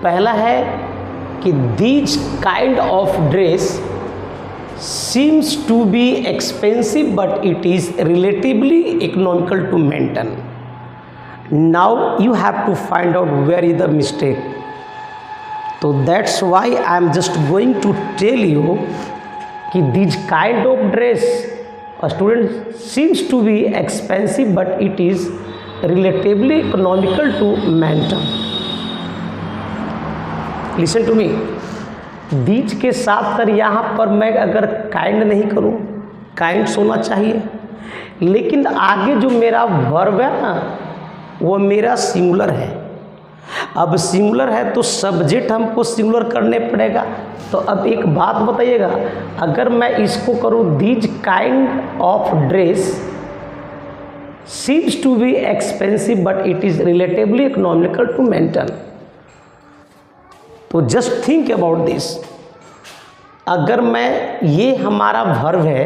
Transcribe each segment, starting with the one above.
पहला है कि these kind of dress seems to be expensive but it is relatively economical to maintain. Now you have to find out where is the mistake. तो that's why I am just going to tell you कि these kind of dress student seems to be expensive but it is relatively economical to maintain. Listen to me, these के साथ sir यहाँ पर मैं अगर kind नहीं करूँ, kinds होना चाहिए, लेकिन आगे जो मेरा वर्ब है ना वो मेरा सिंगुलर है। अब सिंगुलर है तो सब्जेक्ट हमको सिंगुलर करने पड़ेगा। तो अब एक बात बताइएगा, अगर मैं इसको करूँ these kind of dress seems to be expensive but it is relatively economical to maintain, तो जस्ट थिंक अबाउट दिस। अगर मैं ये हमारा वर्ब है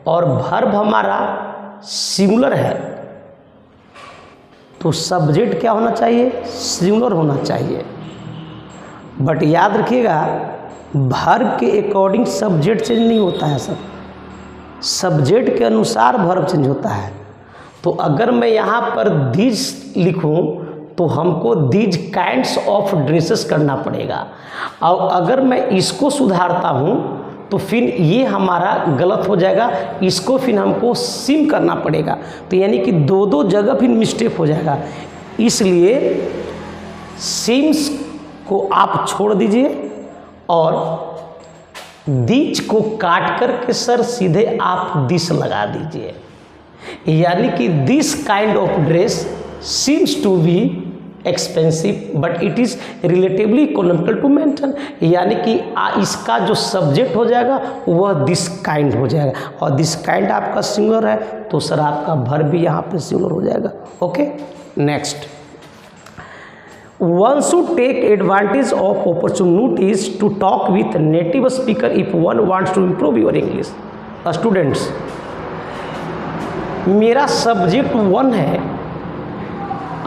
और वर्ब हमारा सिंगुलर है तो सब्जेक्ट क्या होना चाहिए? सिंगुलर होना चाहिए। बट याद रखिएगा वर्ब के अकॉर्डिंग सब्जेक्ट चेंज नहीं होता है सर, सब्जेक्ट के अनुसार वर्ब चेंज होता है। तो अगर मैं यहाँ पर दीज लिखूँ तो हमको दीज काइंड्स ऑफ ड्रेसेस करना पड़ेगा, और अगर मैं इसको सुधारता हूँ तो फिर ये हमारा गलत हो जाएगा, इसको फिर हमको सिम करना पड़ेगा। तो यानी कि दो दो जगह फिर मिस्टेक हो जाएगा, इसलिए सिम्स को आप छोड़ दीजिए और दीज को काट करके सर सीधे आप दिस लगा दीजिए। यानी कि this kind of dress seems to be expensive but it is relatively economical to maintain. यानी कि इसका जो सब्जेक्ट हो जाएगा वह दिस काइंड हो जाएगा, और दिस काइंड आपका सिंगुलर है तो सर आपका वर्ब भी यहाँ पे सिंगुलर हो जाएगा। Okay, next, one should take advantage of opportunities to talk with native speaker if one wants to improve your English. Students, मेरा सब्जेक्ट वन है,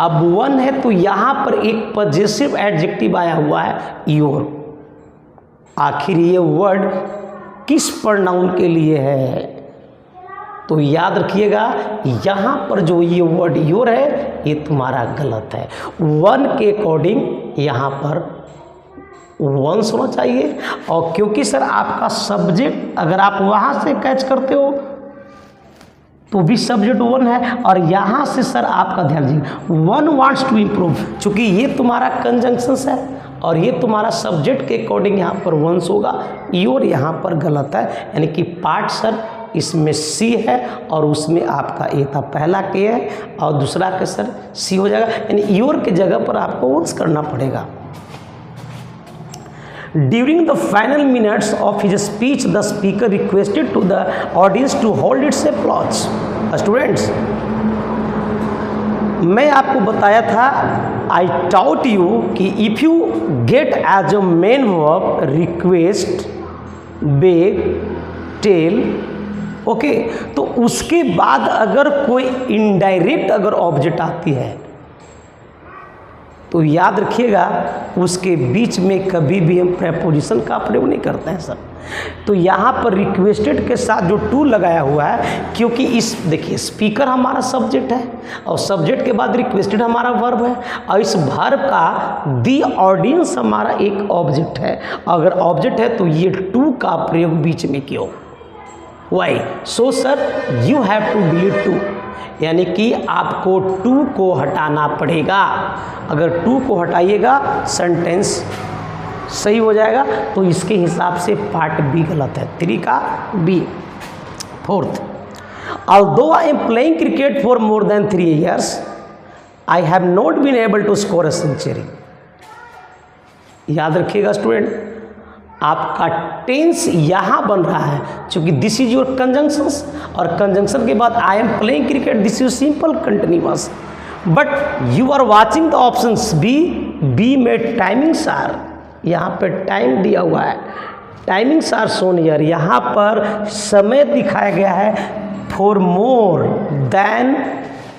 अब वन है तो यहाँ पर एक पॉजेसिव एडजेक्टिव आया हुआ है योर। आखिर ये वर्ड किस प्रोनाउन के लिए है? तो याद रखिएगा यहाँ पर जो ये वर्ड योर है ये तुम्हारा गलत है। वन के अकॉर्डिंग यहाँ पर वंस होना चाहिए, और क्योंकि सर आपका सब्जेक्ट अगर आप वहाँ से कैच करते हो तो भी सब्जेक्ट वन है, और यहाँ से सर आपका ध्यान दीजिए वन वांट्स टू इम्प्रूव, चूँकि ये तुम्हारा कंजंक्शंस है और ये तुम्हारा सब्जेक्ट के अकॉर्डिंग यहाँ पर वंस होगा, योर यहाँ पर गलत है। यानी कि पार्ट सर इसमें सी है और उसमें आपका ए था, पहला के है और दूसरा के सर सी हो जाएगा, यानी योर के जगह पर आपको वंस करना पड़ेगा। During the final minutes of his speech, the speaker requested to the audience to hold its applause. Students, मैं आपको बताया था, I taught you कि if you get as a main verb request, beg, tell, okay, तो उसके बाद अगर कोई इनडायरेक्ट अगर ऑब्जेक्ट आती है तो याद रखिएगा उसके बीच में कभी भी हम प्रेपोजिशन का प्रयोग नहीं करते हैं सर। तो यहाँ पर रिक्वेस्टेड के साथ जो टू लगाया हुआ है, क्योंकि इस देखिए स्पीकर हमारा सब्जेक्ट है और सब्जेक्ट के बाद रिक्वेस्टेड हमारा वर्ब है, और इस वर्ब का दी ऑडियंस हमारा एक ऑब्जेक्ट है। अगर ऑब्जेक्ट है तो ये टू का प्रयोग बीच में क्यों? Why? So sir you have to delete two, यानी कि आपको टू को हटाना पड़ेगा। अगर टू को हटाइएगा सेंटेंस सही हो जाएगा, तो इसके हिसाब से पार्ट बी गलत है, 3 का B. Fourth, although I am playing cricket for more than 3 years, I have not been able to score a century. याद रखिएगा स्टूडेंट, आपका टेंस यहाँ बन रहा है, क्योंकि दिस इज योर कंजंक्शंस, और कंजंक्शन के बाद I am playing cricket, this is simple continuous. But you are watching the options B में टाइमिंग्स आर, यहाँ पे टाइम दिया हुआ है, टाइमिंग्स आर शोन हियर, यहाँ पर समय दिखाया गया है फॉर मोर देन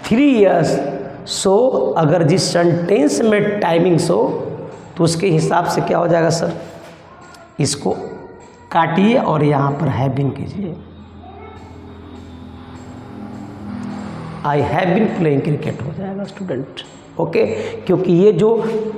3 years। सो अगर जिस सेंटेंस में टाइमिंग्स हो तो उसके हिसाब से क्या हो जाएगा सर, इसको काटिए और यहाँ पर हैविंग कीजिए। I have been playing cricket हो जाएगा स्टूडेंट। ओके, क्योंकि ये जो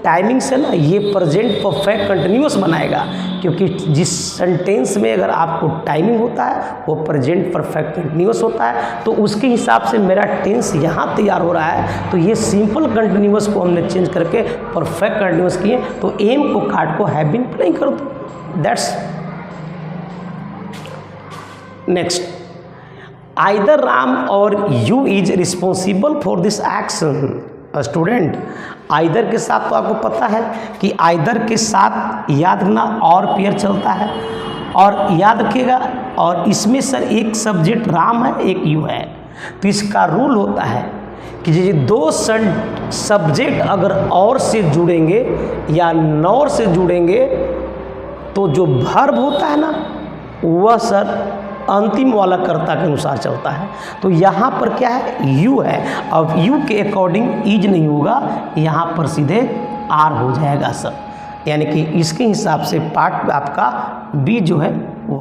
टाइमिंग्स है ना, ये प्रेजेंट परफेक्ट कंटिन्यूअस बनाएगा, क्योंकि जिस सेंटेंस में अगर आपको टाइमिंग होता है वो प्रेजेंट परफेक्ट कंटिन्यूअस होता है, तो उसके हिसाब से मेरा टेंस यहाँ तैयार हो रहा है। तो ये सिंपल कंटिन्यूअस को हमने चेंज करके परफेक्ट कंटिन्यूअस किए, तो एम को काट को हैव बीन प्लेइंग कर दो, दैट्स। नेक्स्ट, आइदर राम और you is responsible for this action. Student, either के साथ तो आपको पता है कि आइदर के साथ याद रखना और पेयर चलता है, और याद रखिएगा, और इसमें सर एक सब्जेक्ट राम है एक यू है, तो इसका रूल होता है कि ये दो सब्जेक्ट अगर और से जुड़ेंगे या नॉर से जुड़ेंगे तो जो वर्ब होता है ना वह सर अंतिम वाला कर्ता के अनुसार चलता है। तो यहाँ पर क्या है, यू है, अब यू के अकॉर्डिंग इज नहीं होगा, यहाँ पर सीधे आर हो जाएगा सर, यानी कि इसके हिसाब से पार्ट आपका बी जो है वो